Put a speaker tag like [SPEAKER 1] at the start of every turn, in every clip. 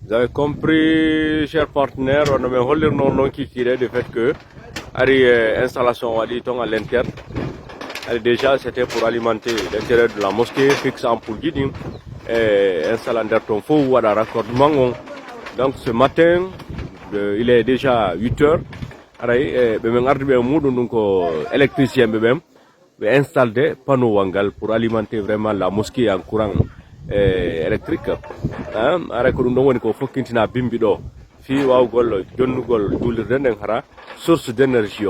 [SPEAKER 1] Vous avez compris, chers partenaires, on a holder non qui tirait du fait que l'installation à l'interne. Déjà, c'était pour alimenter l'intérieur de la mosquée, fixe en pour guiding, installant des tonfaux ou à la raccordement. Donc ce matin, il est déjà 8 heures. Électricien installe des panneaux wangal pour alimenter vraiment la mosquée en courant électrique. Source d'énergie.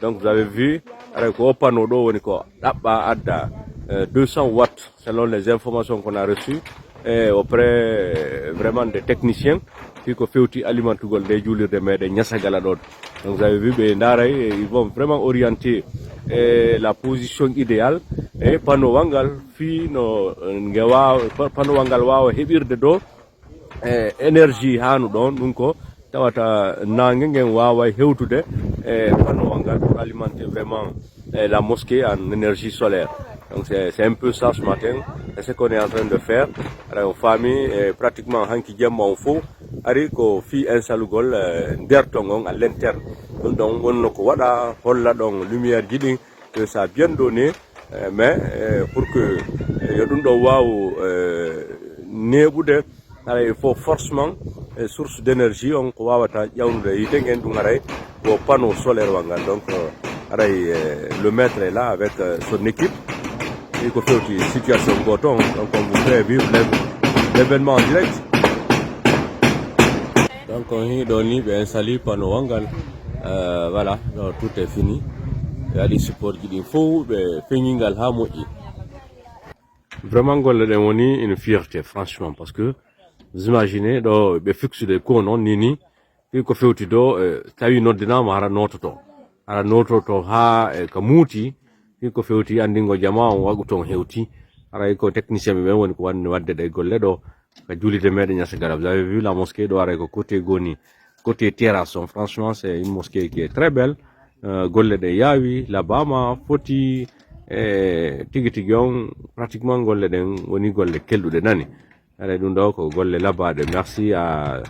[SPEAKER 1] Donc vous avez vu, avec un panneau d'eau, 200 watts selon les informations qu'on a reçues auprès vraiment des techniciens qui ont fait alimenter des jours de mer de Nyasagala. Donc vous avez vu, ils vont vraiment orienter la position idéale et panneau wangal panneau wangal wawa hebirde do énergie hanu don dum ko tawata nangue ngen wawa hewtude panneau wangal pour alimenter vraiment la mosquée en énergie solaire. Donc c'est un peu ça ce matin, c'est ce qu'on est en train de faire. Alors famille pratiquement hanki jemma on fo ari ko fi insalugol dertongong à l'interne. Donc on ko wada holla don lumière jidi que ça a bien donné mais pour que yodum do waw nebude il faut forcément source d'énergie on ko wawata yawnude yite ngen dum aray ko panneau solaire wangal. Donc le maître est là avec son équipe. Il faut faire une situation bouton, donc on vous fait vivre l'événement en direct. Donc on est donné un salut panneau wangal. Voilà, donc, tout est fini. Il y a des supports qui faut finir vraiment une fierté franchement parce que vous imaginez do be fixe de ko non nini ko fewti do tawi noddina ma ara nototo ha kamuti ko fewti andingo jama on waguton hewti ara ko technicien be woni ko wanni wadde de golle do ka julide mede Niassagala. Vous avez vu la mosquée do ara ko côté goni côté terrasse. Franchement c'est une mosquée qui est très belle. Golle de yawi la bama foti tigi tigi on pratiquement golle den woni golle keldude nani ara dum do ko golle labade. Merci à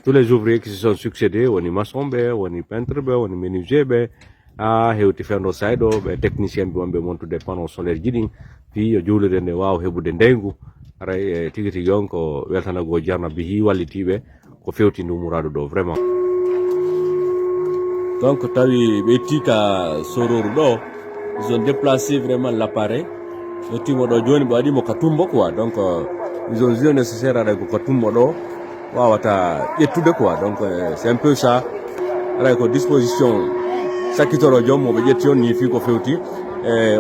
[SPEAKER 1] tous les ouvriers qui se sont succédés, woni maçon be woni peintre be woni menuisier be hewti fendo saydo be technicien be wonbe montude panneau solaire jidi fi yo julurde ne waaw hebude ndengu ara tigi tigi on ko weltana go jarna bihi wallitibe ko fewti ndu murado do vraiment. Donc tawi be tika sororu do ils ont déplacé vraiment l'appareil le timo do joni bo adi mo katumbo quoi. Donc ils ont eu nécessaire à ko katumbo do wawata yettude quoi. Donc c'est un peu ça ara ko disposition sakitoro jom mo be jetti on ni fi ko fewti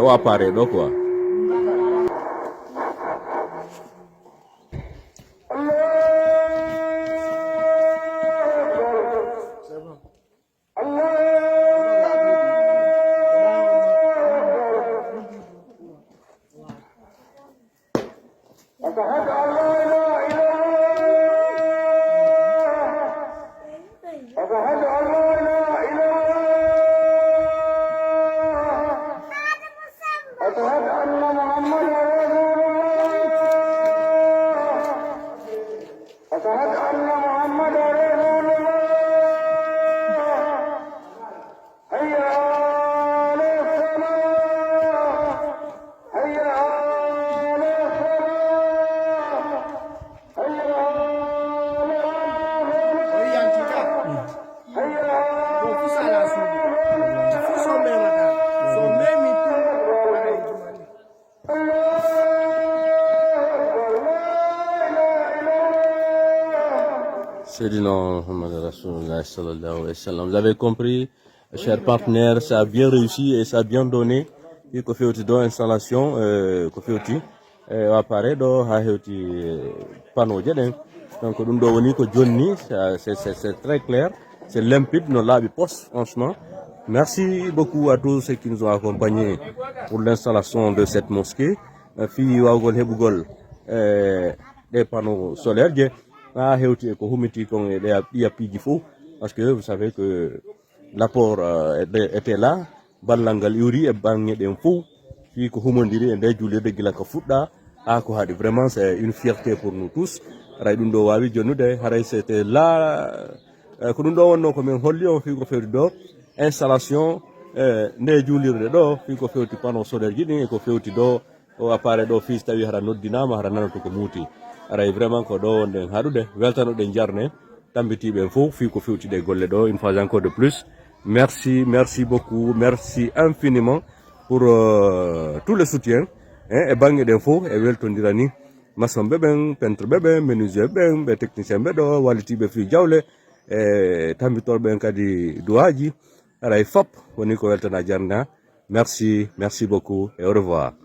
[SPEAKER 1] o appareil do quoi. Vous avez compris, chers partenaires, ça a bien réussi et ça a bien donné. Il faut faire une installation, appareil panneau. Donc c'est très clair, c'est limpide, nos labs poste franchement. Merci beaucoup à tous ceux qui nous ont accompagnés pour l'installation de cette mosquée. Des panneaux solaires. Parce que vous savez que l'apport était là. Ballangal yuri et bangé d'un fou. Puis que humondiri et des jules de Gilaka Fouda. Vraiment, c'est une fierté pour nous tous. aray ɗum ɗo wawi jonnude haray c'était là ko ɗum ɗo wonno komin holli on fi ko fewti ɗo installation nde juulirde ɗo fi ko fewti panneau solaire ji ɗin e ko fewti ɗo o appareil ɗo fils tawi hara noddinama hara nanoto ko muuti aray vraiment ko ɗo wonɗen haɗude weltanoɗen jarne tambitiɓen fof fi ko fewtiɗe golle ɗo une fois encore de plus merci beaucoup merci infiniment pour tout le soutien e banggue ɗen fof e weltodirani maçon ɓe ɓen peintre ɓe ɓen menuisier ɓen ɓe technicien ɓe ɗo wallitiɓe fi jawle e tambitore ɓen kadi duwaji aray fop woni ko weltana jarna merci beaucoup et au revoir.